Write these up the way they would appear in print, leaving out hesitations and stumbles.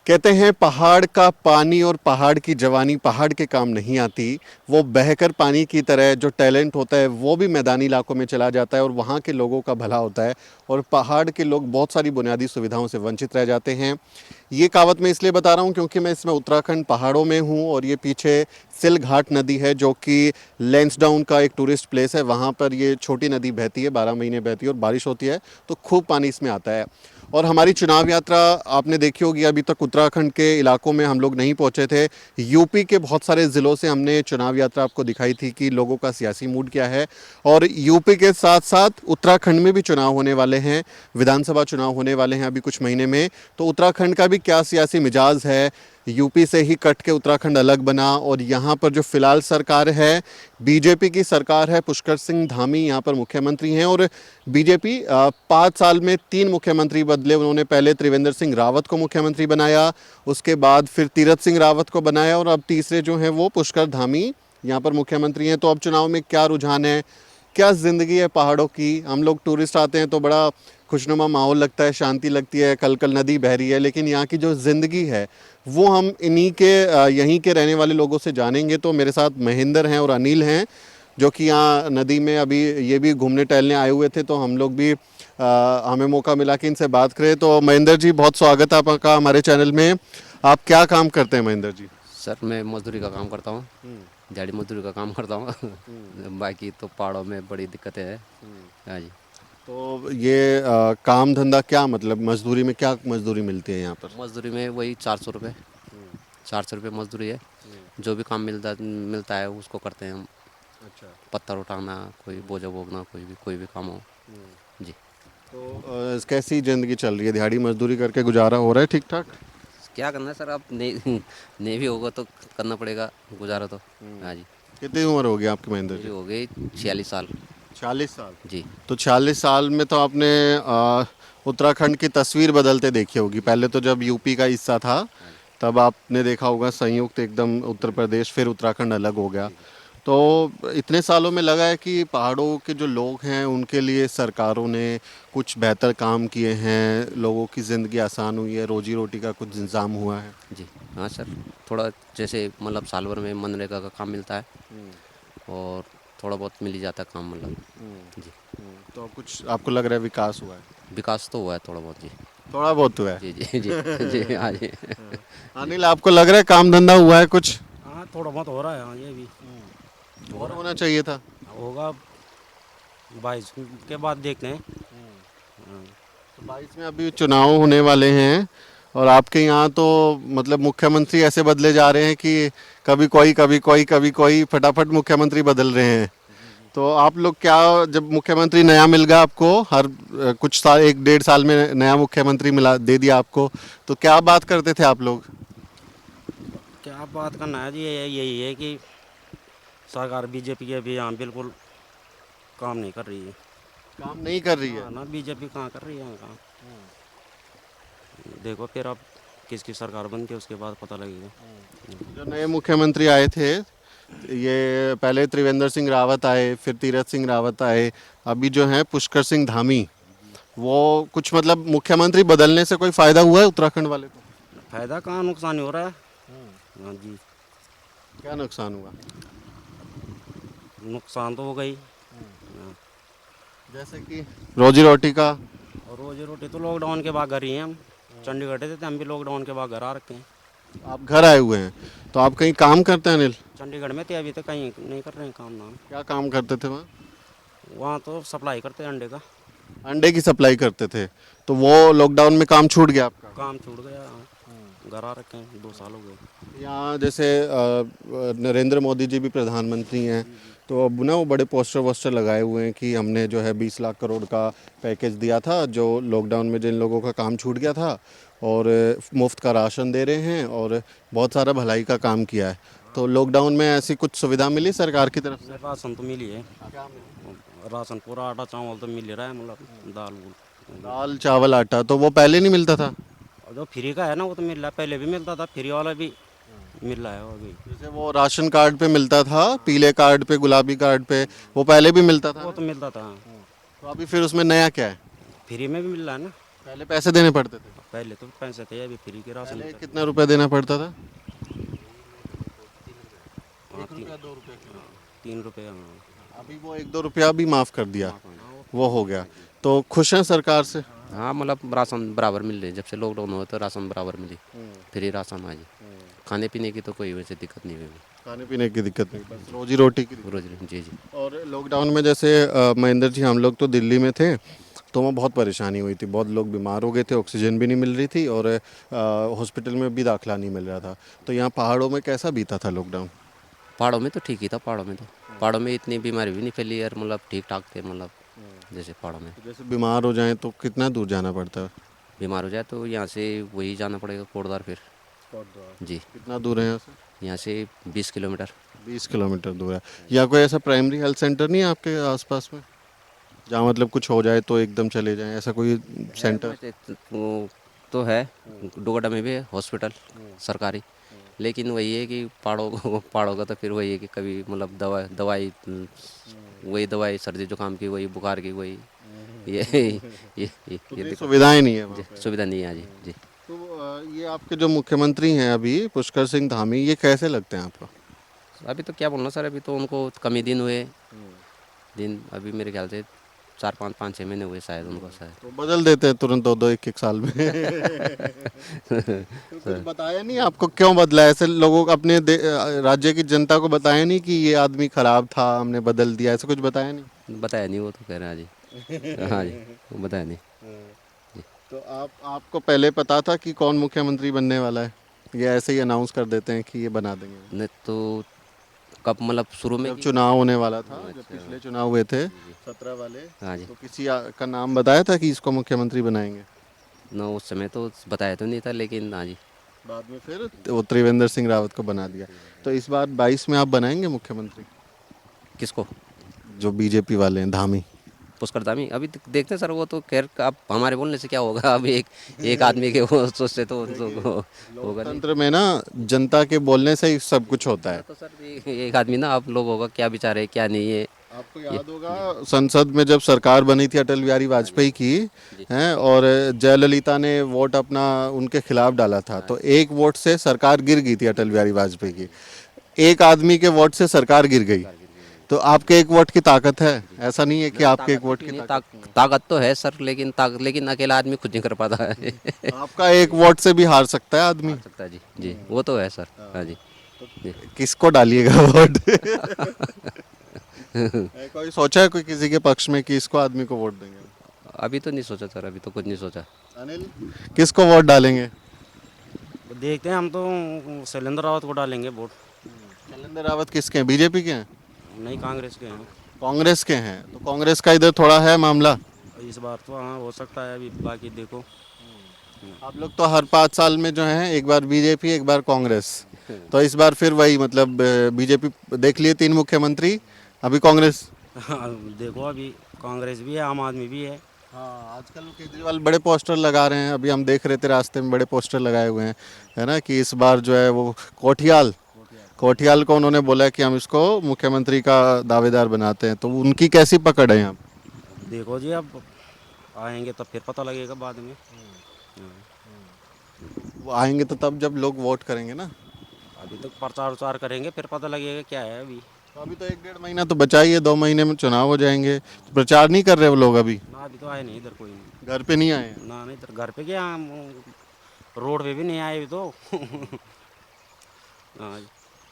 कहते हैं पहाड़ का पानी और पहाड़ की जवानी पहाड़ के काम नहीं आती। वो बहकर पानी की तरह जो टैलेंट होता है वो भी मैदानी इलाकों में चला जाता है और वहाँ के लोगों का भला होता है और पहाड़ के लोग बहुत सारी बुनियादी सुविधाओं से वंचित रह जाते हैं। ये कहावत मैं इसलिए बता रहा हूँ क्योंकि मैं इसमें उत्तराखंड पहाड़ों में हूँ और ये पीछे सिल घाट नदी है जो कि लैंसडाउन का एक टूरिस्ट प्लेस है। वहाँ पर ये छोटी नदी बहती है, 12 महीने बहती है और बारिश होती है तो खूब पानी इसमें आता है। और हमारी चुनाव यात्रा आपने देखी होगी, अभी तक उत्तराखंड के इलाकों में हम लोग नहीं पहुंचे थे। यूपी के बहुत सारे ज़िलों से हमने चुनाव यात्रा आपको दिखाई थी कि लोगों का सियासी मूड क्या है। और यूपी के साथ साथ उत्तराखंड में भी चुनाव होने वाले हैं, विधानसभा चुनाव होने वाले हैं अभी कुछ महीने में। तो उत्तराखंड का भी क्या सियासी मिजाज है, यूपी से ही कट के उत्तराखंड अलग बना और यहाँ पर जो फिलहाल सरकार है बीजेपी की सरकार है, पुष्कर सिंह धामी यहाँ पर मुख्यमंत्री हैं। और बीजेपी 5 साल में 3 मुख्यमंत्री बदले। उन्होंने पहले त्रिवेंद्र सिंह रावत को मुख्यमंत्री बनाया, उसके बाद फिर तीरथ सिंह रावत को बनाया और अब तीसरे जो हैं वो पुष्कर धामी यहाँ पर मुख्यमंत्री हैं। तो अब चुनाव में क्या रुझान है, क्या ज़िंदगी है पहाड़ों की। हम लोग टूरिस्ट आते हैं तो बड़ा खुशनुमा माहौल लगता है, शांति लगती है, कल कल नदी बह रही है, लेकिन यहाँ की जो ज़िंदगी है वो हम इन्हीं के यहीं के रहने वाले लोगों से जानेंगे। तो मेरे साथ महेंद्र हैं और अनिल हैं जो कि यहाँ नदी में अभी ये भी घूमने टहलने आए हुए थे, तो हम लोग भी हमें मौका मिला कि इनसे बात करें। तो महेंद्र जी, बहुत स्वागत है आपका हमारे चैनल में। आप क्या काम करते हैं महेंद्र जी? सर मैं मजदूरी का काम करता हूँ, दिहाड़ी मजदूरी का काम करता हूँ। बाकी तो पहाड़ों में बड़ी दिक्कतें हैं। हाँ जी। तो ये काम धंधा क्या, मतलब मजदूरी में क्या मजदूरी मिलती है यहाँ पर? मजदूरी में वही 400 रुपये, 400 रुपये मजदूरी है। जो भी काम मिलता मिलता है उसको करते हैं हम। अच्छा। पत्थर उठाना, कोई बोझा बोगना, कोई भी काम हो जी। तो कैसी ज़िंदगी चल रही है? दिहाड़ी मजदूरी करके गुजारा हो रहा है ठीक ठाक? क्या करना है सर, अब नहीं नहीं भी होगा तो करना पड़ेगा गुजारा तो। हाँ जी। कितनी उम्र हो गई आपकी महेंद्र मेरी जी? हो गई 46 साल। 40 साल। जी। तो 40 साल में तो आपने उत्तराखंड की तस्वीर बदलते देखी होगी। पहले तो जब यूपी का हिस्सा था हाँ जी। तब आपने देखा होगा संयुक्त एकदम उत्तर प्रदेश, फिर उत्तराखंड अलग हो गया। जी। तो इतने सालों में लगा है कि पहाड़ों के जो लोग हैं उनके लिए सरकारों ने कुछ बेहतर काम किए हैं, लोगों की ज़िंदगी आसान हुई है, रोजी रोटी का कुछ इंतज़ाम हुआ है? जी हाँ सर, थोड़ा जैसे मतलब साल भर में मनरेगा का काम मिलता है और थोड़ा बहुत मिल ही जाता है काम मतलब। जी। तो कुछ आपको लग रहा है विकास हुआ है? विकास तो हुआ है थोड़ा बहुत जी। थोड़ा बहुत हुआ है। जी जी जी जी हाँ जी। अनिल, आपको लग रहा है काम धंधा हुआ है कुछ? हाँ थोड़ा बहुत हो रहा है, हाँ ये भी हो और रहा होना चाहिए था। है, होगा 22 के बाद देखते हैं। हाँ। तो 22 में अभी चुनाव होने वाले हैं और आपके यहाँ तो मतलब मुख्यमंत्री ऐसे बदले जा रहे हैं कि कभी कोई कभी कोई कभी कोई, फटाफट मुख्यमंत्री बदल रहे हैं। तो आप लोग क्या, जब मुख्यमंत्री नया मिल गया आपको, हर कुछ साल, 1 डेढ़ साल में नया मुख्यमंत्री मिला दे दिया आपको, तो क्या बात करते थे आप लोग? क्या बात करना है जी, यही है कि सरकार बीजेपी के अभी यहाँ बिल्कुल काम नहीं कर रही है। काम नहीं कर रही है? हाँ ना, बीजेपी कहाँ कर रही है यहाँ काम। देखो फिर अब किसकी सरकार बनती है उसके बाद पता लगेगा। जो नए मुख्यमंत्री आए थे, ये पहले त्रिवेंद्र सिंह रावत आए, फिर तीरथ सिंह रावत आए, अभी जो हैं पुष्कर सिंह धामी, वो कुछ मतलब मुख्यमंत्री बदलने से कोई फायदा हुआ है उत्तराखंड वाले को? फायदा कहाँ, नुकसान ही हो रहा है। हाँ जी। क्या नुकसान हुआ? नुकसान तो हो गई। हाँ। जैसे कि रोजी रोटी का? और रोजी रोटी तो लॉकडाउन के बाद घर ही हैं हम। चंडीगढ़ थे हम भी लॉकडाउन के बाद घर आ रखे हैं। आप घर आए हुए हैं, तो आप कहीं काम करते हैं अनिल? चंडीगढ़ में थे, अभी तक कहीं नहीं कर रहे हैं काम नाम। क्या काम करते थे वहाँ? वहाँ तो सप्लाई करते हैं अंडे का। अंडे की सप्लाई करते थे, तो वो लॉकडाउन में काम छूट गया आपका? काम छूट गया, घर आ रखे हैं, 2 साल हो गए। यहाँ जैसे नरेंद्र मोदी जी भी प्रधानमंत्री हैं, तो अब ना वो बड़े पोस्टर वोस्टर लगाए हुए हैं कि हमने जो है 20 लाख करोड़ का पैकेज दिया था जो लॉकडाउन में जिन लोगों का काम छूट गया था, और मुफ्त का राशन दे रहे हैं और बहुत सारा भलाई का काम किया है। तो लॉकडाउन में ऐसी कुछ सुविधा मिली सरकार की तरफ से? राशन तो मिल ही है। राशन पूरा आटा चावल तो मिल ही रहा है, मतलब दाल वूल। दाल चावल आटा तो वो पहले नहीं मिलता था? और जो फ्री का है ना वो तो मिल रहा है, पहले भी मिलता था, फ्री वाला भी मिल रहा है वो अभी। जैसे वो राशन कार्ड पे मिलता था, पीले कार्ड पे, गुलाबी कार्ड पे, वो पहले भी मिलता था वो ना? तो मिलता था। तो अभी फिर उसमें नया क्या है? फ्री में भी मिल रहा है ना। पहले पैसे देने पड़ते थे? पहले तो पैसे थे, अभी फ्री के राशन पहले चल रहे कितना रुपए देना पड़ता था? हैं। हाँ, 3 रुपये, हाँ। अभी वो 1-2 रुपया भी माफ़ कर दिया, हाँ, वो हो गया। तो खुश हैं सरकार से? हाँ मतलब राशन बराबर मिल रही है, जब से लॉकडाउन हुआ तो राशन बराबर मिली, फ्री राशन आज। खाने पीने की तो कोई वैसे दिक्कत नहीं हुई खाने पीने की दिक्कत नहीं, बस रोजी रोटी की दिक्कत। रोज। जी जी। और लॉकडाउन में जैसे महेंद्र जी, हम लोग तो दिल्ली में थे, तो वहाँ बहुत परेशानी हुई थी, बहुत लोग बीमार हो गए थे, ऑक्सीजन भी नहीं मिल रही थी और हॉस्पिटल में भी दाखिला नहीं मिल रहा था। तो यहाँ पहाड़ों में कैसा बीता था लॉकडाउन? पहाड़ों में तो ठीक ही था, पहाड़ों में इतनी बीमारी भी नहीं फैली यार, मतलब ठीक ठाक थे, मतलब जैसे पहाड़ों में जैसे बीमार हो जाएं तो कितना दूर जाना पड़ता है? बीमार हो जाए तो यहाँ से वही जाना पड़ेगा कोटद्वार फिर। जी। कितना दूर है यहाँ से? यहाँ से 20 किलोमीटर। 20 किलोमीटर दूर है। या कोई ऐसा प्राइमरी हेल्थ सेंटर नहीं है आपके आसपास में, जहाँ मतलब कुछ हो जाए तो एकदम चले जाएं, ऐसा कोई सेंटर? वैसे वो तो है, डोगडा में भी है हॉस्पिटल सरकारी, लेकिन वही है कि पहाड़ों का तो फिर वही है कि कभी मतलब दवाई वही दवाई सर्दी जुकाम की, वही बुखार की, वही ये ये उतनी सुविधाएं नहीं है वहाँ पे। सुविधा नहीं है जी जी। तो ये आपके जो मुख्यमंत्री हैं अभी, पुष्कर सिंह धामी, ये कैसे लगते हैं आपको? अभी तो क्या बोलना सर, अभी तो उनको कम ही दिन हुए, दिन अभी मेरे ख्याल से 4-5 5-6 महीने हुए शायद उनको, शायद। तो बदल देते हैं तुरंत 2-2 1-1 साल में। तो कुछ बताया नहीं आपको क्यों बदला? ऐसे लोगों को, अपने राज्य की जनता को बताया नहीं कि ये आदमी खराब था, हमने बदल दिया, ऐसा कुछ बताया नहीं? बताया नहीं, वो तो कह रहे हैं जी। हाँ जी, वो बताया नहीं। तो आपको पहले पता था कि कौन मुख्यमंत्री बनने वाला है, ये ऐसे ही अनाउंस कर देते हैं कि ये बना देंगे? नहीं तो कब मतलब शुरू में जब चुनाव होने वाला था, जब अच्छा। पिछले चुनाव हुए थे 17 वाले, हाँ जी। तो किसी का नाम बताया था कि इसको मुख्यमंत्री बनाएंगे? ना उस समय तो बताया तो नहीं था, लेकिन हाँ जी। बाद में फिर वो त्रिवेंद्र सिंह रावत को बना दिया। तो इस बार 22 में आप बनाएंगे मुख्यमंत्री? किसको? जो बीजेपी वाले हैं, धामी। पुष्कर धामी अभी देखते हैं सर, वो तो खैर अब हमारे बोलने से क्या होगा, अब एक आदमी के वो सोचते तो होगा नहीं। लोकतंत्र में ना जनता के बोलने से ही सब कुछ होता है। तो सर एक आदमी ना, आप लोगों का क्या विचार है क्या नहीं है। आपको याद होगा संसद में जब सरकार बनी थी अटल बिहारी वाजपेयी की, हैं, और जयललिता ने वोट अपना उनके खिलाफ डाला था, तो एक वोट से सरकार गिर गई थी अटल बिहारी वाजपेयी की। एक आदमी के वोट से सरकार गिर गई। तो आपके एक वोट की ताकत है, ऐसा नहीं है कि आपके एक वोट की ताकत। ताकत तो है सर, लेकिन अकेला आदमी खुद नहीं कर पाता है। आपका एक वोट से भी हार सकता है आदमी। सकता है जी जी, वो तो है सर। हाँ जी जी। किसको डालिएगा वोट? कोई सोचा है कोई किसी के पक्ष में कि इसको आदमी को वोट देंगे? अभी तो नहीं सोचा सर, अभी तो कुछ नहीं सोचा। अनिल, किसको वोट डालेंगे? तो देखते हैं, हम तो शैलेंद्र रावत को डालेंगे वोट। शैलेंद्र रावत किसके हैं, बीजेपी के हैं? नहीं, कांग्रेस के हैं। कांग्रेस के हैं, तो कांग्रेस का इधर थोड़ा है मामला। इस बार तो हाँ हो सकता है, अभी बाकी देखो। आप लोग तो हर 5 साल में जो है, एक बार बीजेपी एक बार कांग्रेस, तो इस बार फिर वही, मतलब बीजेपी देख लिए 3 मुख्यमंत्री, अभी कांग्रेस। हाँ, देखो अभी कांग्रेस भी है, आम आदमी भी है। हाँ, आजकल केजरीवाल बड़े पोस्टर लगा रहे हैं, अभी हम देख रहे थे रास्ते में बड़े पोस्टर लगाए हुए हैं, है ना, कि इस बार जो है वो कोठियाल को उन्होंने बोला है कि हम इसको मुख्यमंत्री का दावेदार बनाते हैं। तो उनकी कैसी पकड़ है यहाँ? देखो जी, अब आएंगे तब फिर पता लगेगा बाद में। वो आएंगे तो तब जब लोग वोट करेंगे ना। अभी तक प्रचार उचार करेंगे, फिर पता लगेगा क्या है अभी। तो अभी तो 1-1.5 महीना तो बचा ही है, 2 महीने में चुनाव हो जाएंगे, तो प्रचार नहीं कर रहे वो लोग अभी? ना, अभी तो आए नहीं इधर, कोई नहीं। घर पे नहीं आए हैं? ना नहीं, इधर घर पे क्या, हम रोड पे भी नहीं आए अभी तो। हाँ जी।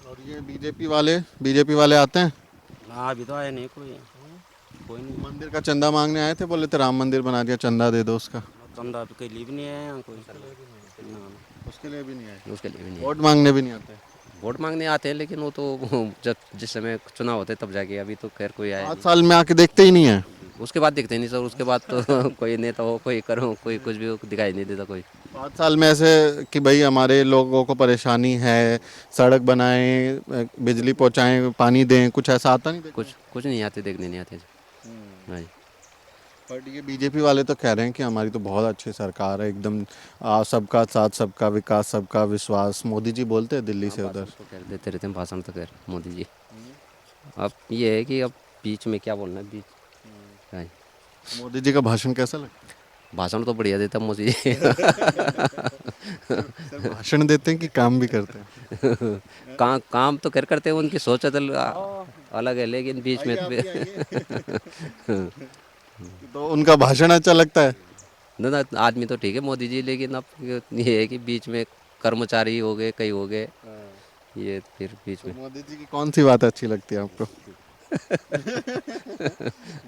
और ये बीजेपी वाले आते हैं? ना, अभी तो आए नहीं कोई, कोई नहीं। मंदिर का चंदा मांगने आए थे, बोले थे राम मंदिर बना दिया, चंदा दे दो उसका। चंदा के लिए भी नहीं आए यहाँ कोई। ना, उसके लिए भी नहीं आए? उसके लिए भी नहीं। वोट मांगने भी नहीं आते? वोट मांगने आते हैं, लेकिन वो तो जब जिस समय चुनाव होते हैं तब जाके, अभी तो खैर कोई आया 5 साल में आके देखते ही नहीं है? नहीं। उसके बाद दिखते नहीं सर, उसके बाद तो कोई नेता हो, कोई करो, कोई कुछ भी हो, दिखाई नहीं देता कोई। 5 साल में ऐसे कि भाई हमारे लोगों को परेशानी है, सड़क बनाएं, बिजली पहुंचाएं, पानी दें, कुछ ऐसा आता नहीं? कुछ नहीं आते, देखने नहीं आते जी। हाँ जी। बट ये बीजेपी वाले तो कह रहे हैं कि हमारी तो बहुत अच्छी सरकार है, एकदम सबका साथ, सबका विकास, सबका विश्वास। मोदी जी बोलते हैं दिल्ली से उधर। तो खैर देते रहते हैं भाषण तो, खैर मोदी जी। अब ये है कि अब बीच में क्या बोलना है, बीच। हाँ जी। मोदी जी का भाषण कैसा लगता है? भाषण तो बढ़िया देता मोदी जी। सिर्फ भाषण देते हैं कि काम भी करते हैं? काम तो करते हैं, उनकी सोच अदल अलग है, लेकिन बीच में तो तो उनका भाषण अच्छा लगता है? ना ना, आदमी तो ठीक है मोदी जी, लेकिन अब ये है कि बीच में कर्मचारी हो गए, कई हो गए, ये फिर बीच में मोदी जी की कौन सी बात अच्छी लगती है आपको?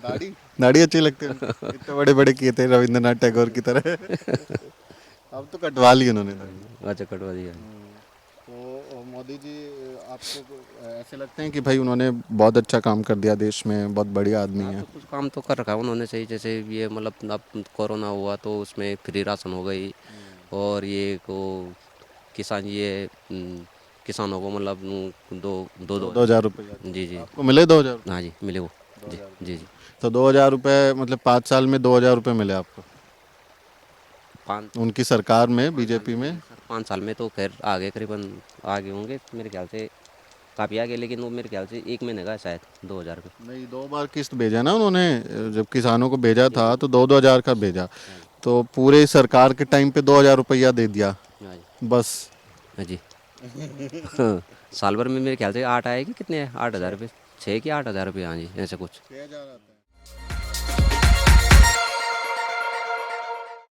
दाढ़ी दाढ़ी अच्छी लगती है उनकी? इतने बड़े बड़े किए थे रविंद्रनाथ टैगोर की तरह। अब तो कटवा ली उन्होंने दाढ़ी। अच्छा कटवा दिया। तो मोदी जी आपको ऐसे लगते हैं कि भाई उन्होंने बहुत अच्छा काम कर दिया देश में, बहुत बढ़िया आदमी है? तो कुछ काम तो कर रखा है उन्होंने सही, जैसे ये मतलब अब कोरोना हुआ तो उसमें फ्री राशन हो गई, और ये को किसान ये किसानों को मतलब दो दो दो 2,000 रुपये जी जी, आपको मिले? 2,000? हाँ जी मिले वो, जी जी जी। तो 2,000 रुपये मतलब 5 साल में 2,000 रुपये मिले आपको पाँच उनकी सरकार में, बीजेपी में? 5 साल में तो खैर आगे करीबन आगे होंगे मेरे ख्याल से, काफ़ी आगे, लेकिन वो मेरे ख्याल से 1 महीने का है शायद 2,000 का। नहीं, 2 बार किस्त भेजा ना उन्होंने। जब किसानों को भेजा था तो 2,000 का भेजा, तो पूरे सरकार के टाइम पे 2,000 रुपया दे दिया हाँ जी, बस। हाँ जी। हाँ, साल भर में मेरे ख्याल से 8 आएगी, कितने 8,000 रुपये, 6 कि 8,000 रुपये, हाँ जी ऐसे कुछ। 6,000 आता है।